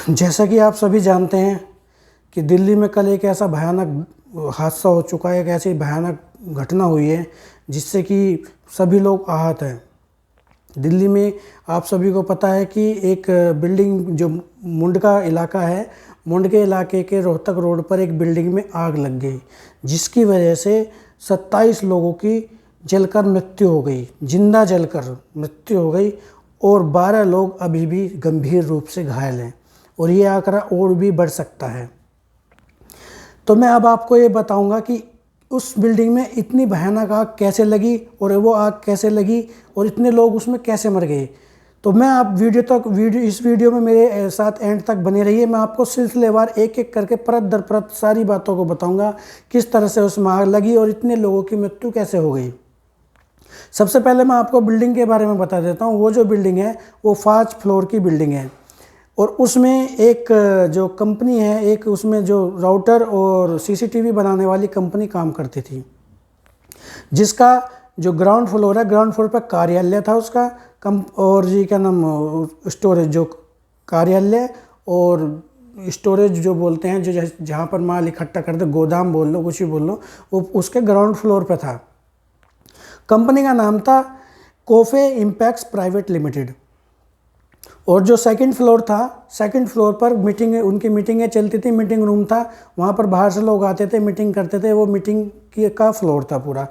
जैसा कि आप सभी जानते हैं कि दिल्ली में कल एक ऐसा भयानक हादसा हो चुका है, एक ऐसी भयानक घटना हुई है जिससे कि सभी लोग आहत हैं। दिल्ली में आप सभी को पता है कि एक बिल्डिंग जो मुंड का इलाका है, मुंड के इलाके के रोहतक रोड पर एक बिल्डिंग में आग लग गई, जिसकी वजह से 27 लोगों की जलकर मृत्यु हो गई, जिंदा जलकर मृत्यु हो गई और 12 लोग अभी भी गंभीर रूप से घायल हैं और ये आंकड़ा और भी बढ़ सकता है। तो मैं अब आपको ये बताऊंगा कि उस बिल्डिंग में इतनी भयानक आग कैसे लगी और वो आग कैसे लगी और इतने लोग उसमें कैसे मर गए। तो मैं आप इस वीडियो में मेरे साथ एंड तक बने रहिए। मैं आपको सिलसिलेवार एक एक करके परत दर परत सारी बातों को बताऊंगा, किस तरह से उसमें आग लगी और इतने लोगों की मृत्यु कैसे हो गई। सबसे पहले मैं आपको बिल्डिंग के बारे में बता देता हूँ। वो जो बिल्डिंग है वो 5 फ्लोर की बिल्डिंग है और उसमें एक जो कंपनी है, एक उसमें जो राउटर और सीसीटीवी बनाने वाली कंपनी काम करती थी, जिसका जो ग्राउंड फ्लोर है, ग्राउंड फ्लोर पर कार्यालय था उसका और जी क्या नाम स्टोरेज, जो कार्यालय और स्टोरेज जो बोलते हैं, जो जहाँ पर माल इकट्ठा करते, गोदाम बोल लो, कुछ भी बोल लो, वो उसके ग्राउंड फ्लोर पर था। कंपनी का नाम था कोफे इम्पैक्स प्राइवेट लिमिटेड। और जो सेकंड फ्लोर था, सेकंड फ्लोर पर उनकी मीटिंगें चलती थी, मीटिंग रूम था, वहाँ पर बाहर से लोग आते थे, मीटिंग करते थे, वो मीटिंग का फ्लोर था पूरा।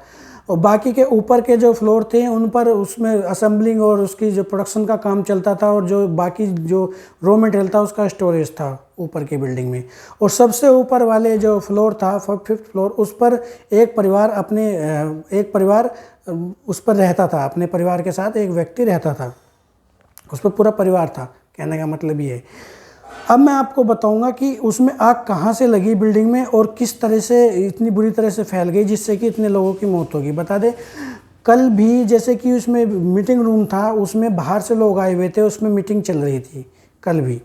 और बाकी के ऊपर के जो फ्लोर थे उन पर उसमें असेंबलिंग और उसकी जो प्रोडक्शन का काम चलता था और जो बाकी जो रॉ मटेरियल था उसका स्टोरेज था ऊपर की बिल्डिंग में। और सबसे ऊपर वाले जो फ्लोर था, 5th फ्लोर, उस पर एक परिवार उस पर रहता था, अपने परिवार के साथ एक व्यक्ति रहता था, उस पर पूरा परिवार था। कहने का मतलब ये है। अब मैं आपको बताऊंगा कि उसमें आग कहाँ से लगी बिल्डिंग में और किस तरह से इतनी बुरी तरह से फैल गई जिससे कि इतने लोगों की मौत होगी। बता दें, कल भी जैसे कि उसमें मीटिंग रूम था, उसमें बाहर से लोग आए हुए थे, उसमें मीटिंग चल रही थी कल भी।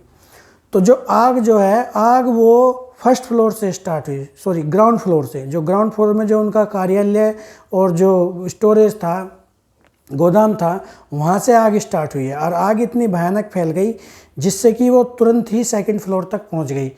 तो जो है आग वो फर्स्ट फ्लोर से स्टार्ट हुई, सॉरी ग्राउंड फ्लोर से। जो ग्राउंड फ्लोर में जो उनका कार्यालय और जो स्टोरेज था, गोदाम था, वहाँ से आग स्टार्ट हुई है और आग इतनी भयानक फैल गई जिससे कि वो तुरंत ही सेकंड फ्लोर तक पहुँच गई।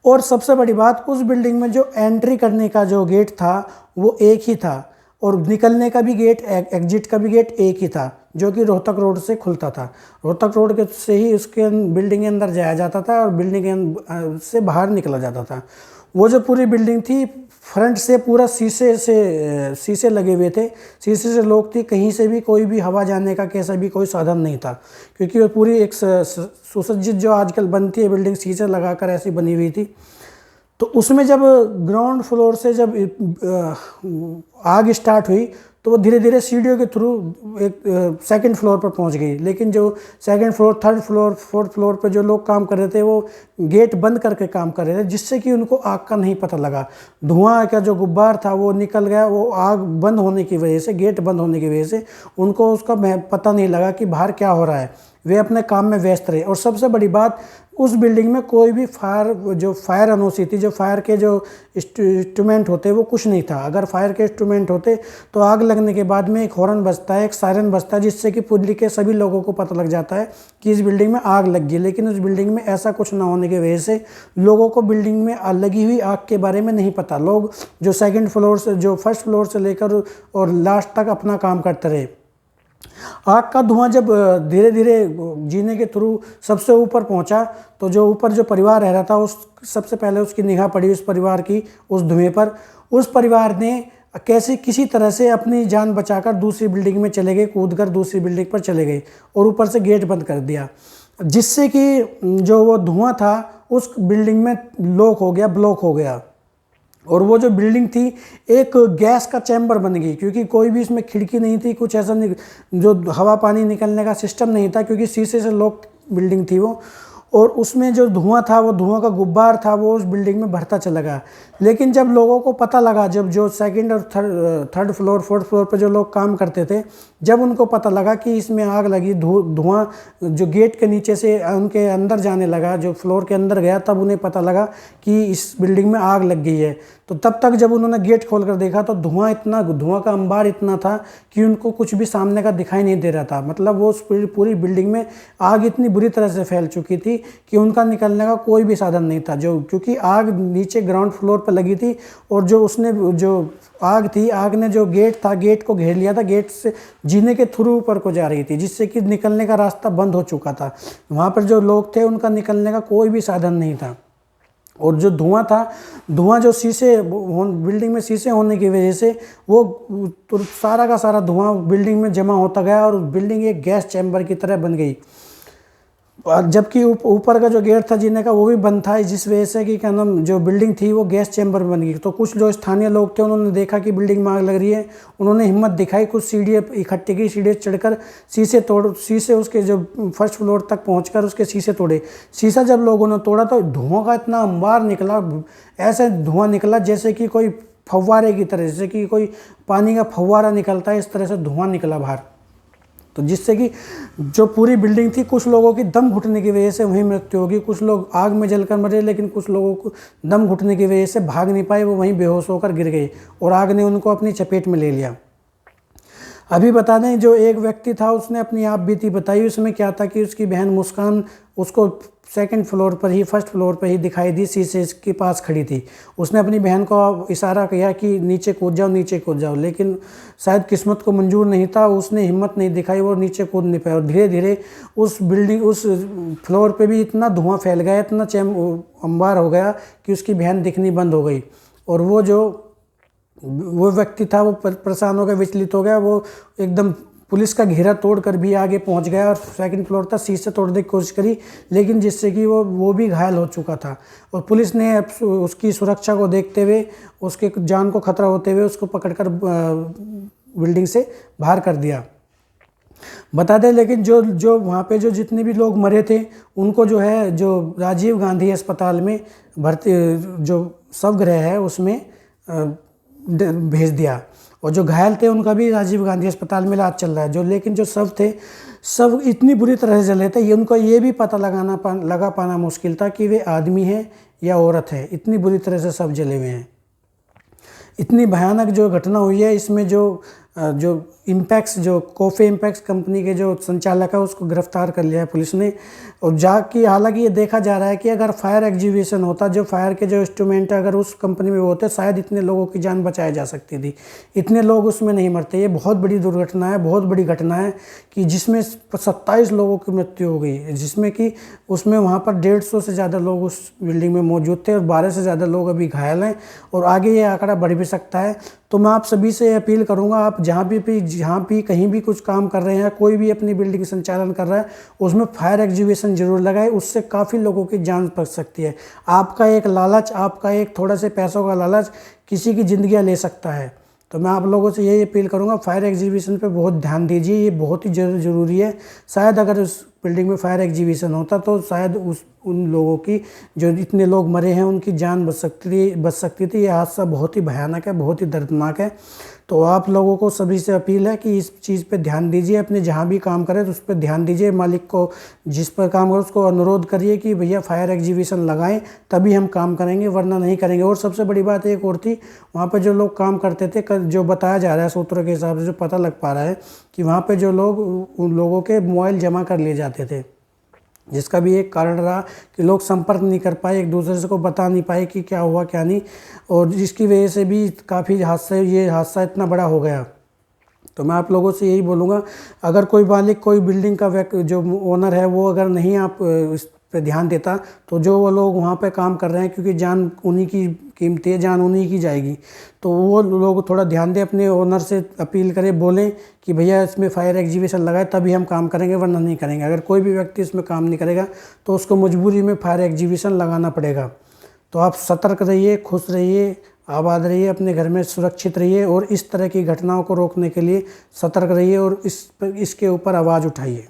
और सबसे बड़ी बात, उस बिल्डिंग में जो एंट्री करने का जो गेट था वो एक ही था और निकलने का भी गेट, एग्जिट का भी गेट एक ही था, जो कि रोहतक रोड से खुलता था। रोहतक रोड के से ही उसके बिल्डिंग के अंदर जाया जाता था और बिल्डिंग से बाहर निकला जाता था। वो जो पूरी बिल्डिंग थी, फ्रंट से पूरा शीशे लगे हुए थे, शीशे से लोग थी, कहीं से भी कोई भी हवा जाने का कैसा भी कोई साधन नहीं था, क्योंकि वो पूरी एक सुसज्जित जो आजकल बनती है बिल्डिंग, शीशे लगाकर ऐसी बनी हुई थी। तो उसमें जब ग्राउंड फ्लोर से जब आग स्टार्ट हुई तो वो धीरे धीरे सीढ़ियों के थ्रू एक सेकंड फ्लोर पर पहुंच गई। लेकिन जो second floor, third floor, fourth floor पर जो लोग काम कर रहे थे वो गेट बंद करके काम कर रहे थे, जिससे कि उनको आग का नहीं पता लगा। धुआं का जो गुब्बार था वो निकल गया, वो आग बंद होने की वजह से, गेट बंद होने की वजह से उनको उसका पता नहीं लगा कि बाहर क्या हो रहा है। वे अपने काम में व्यस्त रहे। और सबसे बड़ी बात, उस बिल्डिंग में कोई भी फायर एनओसी थी, जो फायर के जो इंस्ट्रूमेंट होते वो कुछ नहीं था। अगर फायर के इंस्ट्रूमेंट होते तो आग लगने के बाद में एक हॉर्न बजता है, एक सायरन बजता है, जिससे कि पुलिस के सभी लोगों को पता लग जाता है कि इस बिल्डिंग में आग लग गई। लेकिन उस बिल्डिंग में ऐसा कुछ ना होने की वजह से लोगों को बिल्डिंग में लगी हुई आग के बारे में नहीं पता। लोग जो सेकेंड फ्लोर से, जो फर्स्ट फ्लोर से लेकर और लास्ट तक अपना काम करते रहे। आग का धुआं जब धीरे धीरे जीने के थ्रू सबसे ऊपर पहुंचा तो जो ऊपर जो परिवार रह रहा था, उस सबसे पहले उसकी निगाह पड़ी उस परिवार की उस धुएं पर। उस परिवार ने किसी तरह से अपनी जान बचाकर दूसरी बिल्डिंग में चले गए, कूदकर दूसरी बिल्डिंग पर चले गए और ऊपर से गेट बंद कर दिया, जिससे कि जो वो धुआं था उस बिल्डिंग में ब्लॉक हो गया। और वो जो बिल्डिंग थी एक गैस का चैम्बर बन गई, क्योंकि कोई भी इसमें खिड़की नहीं थी, कुछ ऐसा नहीं, जो हवा पानी निकलने का सिस्टम नहीं था, क्योंकि शीशे से लॉक बिल्डिंग थी वो। और उसमें जो धुआं था, वो धुआं का गुब्बार था, वो उस बिल्डिंग में बढ़ता चला गया। लेकिन जब लोगों को पता लगा, जब जो सेकंड और थर्ड फ्लोर, फोर्थ फ्लोर पर जो लोग काम करते थे, जब उनको पता लगा कि इसमें आग लगी, धुआं जो गेट के नीचे से उनके अंदर जाने लगा, जो फ्लोर के अंदर गया, तब उन्हें पता लगा कि इस बिल्डिंग में आग लग गई है। तो तब तक जब उन्होंने गेट खोल कर देखा तो धुआं का अंबार इतना था कि उनको कुछ भी सामने का दिखाई नहीं दे रहा था। मतलब वो पूरी बिल्डिंग में आग इतनी बुरी तरह से फैल चुकी थी कि उनका निकलने का कोई भी साधन नहीं था, जो क्योंकि आग नीचे ग्राउंड फ्लोर पर लगी थी और जो आग थी, आग ने जो गेट था, गेट को घेर लिया था, गेट से जीने के थ्रू ऊपर को जा रही थी, जिससे कि निकलने का रास्ता बंद हो चुका था। वहाँ पर जो लोग थे उनका निकलने का कोई भी साधन नहीं था। और जो धुआं था, धुआं जो बिल्डिंग में शीशे होने की वजह से वो तो सारा का सारा धुआं बिल्डिंग में जमा होता गया और बिल्डिंग एक गैस चैम्बर की तरह बन गई। और जबकि ऊपर का जो गेट था जीने का वो भी बंद था, जिस वजह से कि क्या नाम जो बिल्डिंग थी वो गैस चैम्बर बन गई। तो कुछ जो स्थानीय लोग थे उन्होंने देखा कि बिल्डिंग में आग लग रही है, उन्होंने हिम्मत दिखाई, कुछ सीढ़ियाँ इकट्ठी की, सीढ़ी चढ़कर शीशे उसके जो फर्स्ट फ्लोर तक पहुंचकर उसके शीशे तोड़े। शीशा जब लोगों ने तोड़ा तो धुआं का इतना अंबार निकला, ऐसे धुआं निकला जैसे कि कोई फव्वारे की तरह, जैसे कि कोई पानी का फव्वारा निकलता है, इस तरह से धुआं निकला बाहर। तो जिससे कि जो पूरी बिल्डिंग थी, कुछ लोगों की दम घुटने की वजह से वहीं मृत्यु होगी, कुछ लोग आग में जलकर मरे, लेकिन कुछ लोगों को दम घुटने की वजह से भाग नहीं पाए, वो वहीं बेहोश होकर गिर गए और आग ने उनको अपनी चपेट में ले लिया। अभी बता दें, जो एक व्यक्ति था उसने अपनी आप बीती बताई। उसमें क्या था कि उसकी बहन मुस्कान उसको सेकंड फ्लोर पर ही, फर्स्ट फ्लोर पर ही दिखाई दी, शीशे के पास खड़ी थी। उसने अपनी बहन को इशारा किया कि नीचे कूद जाओ, नीचे कूद जाओ, लेकिन शायद किस्मत को मंजूर नहीं था, उसने हिम्मत नहीं दिखाई, वो नीचे कूद नहीं पाया। और धीरे धीरे उस फ्लोर पे भी इतना धुआं फैल गया, इतना अंबार हो गया कि उसकी बहन दिखनी बंद हो गई। और वो व्यक्ति था, वो परेशान हो गया, विचलित हो गया, वो एकदम पुलिस का घेरा तोड़कर भी आगे पहुंच गया और सेकंड फ्लोर तक शीशे तोड़ने की कोशिश करी, लेकिन जिससे कि वो भी घायल हो चुका था। और पुलिस ने उसकी सुरक्षा को देखते हुए, उसके जान को खतरा होते हुए उसको पकड़कर बिल्डिंग से बाहर कर दिया। बता दें, लेकिन जो वहाँ पे जो जितने भी लोग मरे थे उनको जो है, जो राजीव गांधी अस्पताल में भर्ती, जो शवगृह है उसमें भेज दिया। और जो घायल थे उनका भी राजीव गांधी अस्पताल में इलाज चल रहा है। लेकिन जो शव थे, सब इतनी बुरी तरह से जले थे, उनको ये भी पता लगा पाना मुश्किल था कि वे आदमी हैं या औरत है। इतनी बुरी तरह से सब जले हुए हैं। इतनी भयानक जो घटना हुई है, इसमें जो इम्पैक्स, जो कॉफी इम्पैक्स कंपनी के जो संचालक है उसको गिरफ्तार कर लिया है पुलिस ने। और हालांकि ये देखा जा रहा है कि अगर फायर एग्जीबिशन होता, जो फायर के जो इंस्ट्रूमेंट अगर उस कंपनी में होते, शायद इतने लोगों की जान बचाई जा सकती थी। इतने लोग उसमें नहीं मरते। ये बहुत बड़ी दुर्घटना है, बहुत बड़ी घटना है कि जिसमें 27 लोगों की मृत्यु हो गई, जिसमें कि उसमें वहाँ पर 150 से ज़्यादा लोग उस बिल्डिंग में मौजूद थे और 12 से ज़्यादा लोग अभी घायल हैं और आगे ये आंकड़ा बढ़ भी सकता है। तो मैं आप सभी से अपील करूंगा, आप जहाँ भी कहीं भी कुछ काम कर रहे हैं, कोई भी अपनी बिल्डिंग संचालन कर रहा है, उसमें फायर एग्जीबिशन जरूर लगाए। उससे काफ़ी लोगों की जान बच सकती है। आपका एक लालच, आपका एक थोड़ा से पैसों का लालच किसी की ज़िंदगियाँ ले सकता है। तो मैं आप लोगों से यही अपील करूंगा, फायर एग्जीबिशन पे बहुत ध्यान दीजिए, ये बहुत ही ज़रूरी है। शायद अगर उस बिल्डिंग में फायर एग्जीबिशन होता तो शायद उन लोगों की, जो इतने लोग मरे हैं, उनकी जान बच सकती थी। ये हादसा बहुत ही भयानक है, बहुत ही दर्दनाक है। तो आप लोगों को सभी से अपील है कि इस चीज़ पे ध्यान दीजिए। अपने जहाँ भी काम करें तो उस पर ध्यान दीजिए। मालिक को, जिस पर काम करें उसको अनुरोध करिए कि भैया फायर एग्जीबिशन लगाएं, तभी हम काम करेंगे, वरना नहीं करेंगे। और सबसे बड़ी बात एक और थी, वहाँ पे जो लोग काम करते थे, जो बताया जा रहा है सूत्रों के हिसाब से, जो पता लग पा रहा है कि वहाँ पे जो लोग, उन लोगों के मोबाइल जमा कर लिए जाते थे, जिसका भी एक कारण रहा कि लोग संपर्क नहीं कर पाए, एक दूसरे से को बता नहीं पाए कि क्या हुआ क्या नहीं, और जिसकी वजह से भी काफ़ी ये हादसा इतना बड़ा हो गया। तो मैं आप लोगों से यही बोलूँगा, अगर कोई मालिक, कोई बिल्डिंग का जो ओनर है, वो अगर नहीं आप इस पे ध्यान देता, तो जो वो लोग वहाँ पे काम कर रहे हैं, क्योंकि जान उन्हीं की कीमती है, जान उन्हीं की जाएगी, तो वो लोग थोड़ा ध्यान दें, अपने ओनर से अपील करें, बोलें कि भैया इसमें फायर एग्जीबिशन लगाए, तभी हम काम करेंगे, वरना नहीं करेंगे। अगर कोई भी व्यक्ति इसमें काम नहीं करेगा तो उसको मजबूरी में फायर एग्जीबिशन लगाना पड़ेगा। तो आप सतर्क रहिए, खुश रहिए, आबाद रहिए, अपने घर में सुरक्षित रहिए और इस तरह की घटनाओं को रोकने के लिए सतर्क रहिए और इसके ऊपर आवाज़ उठाइए।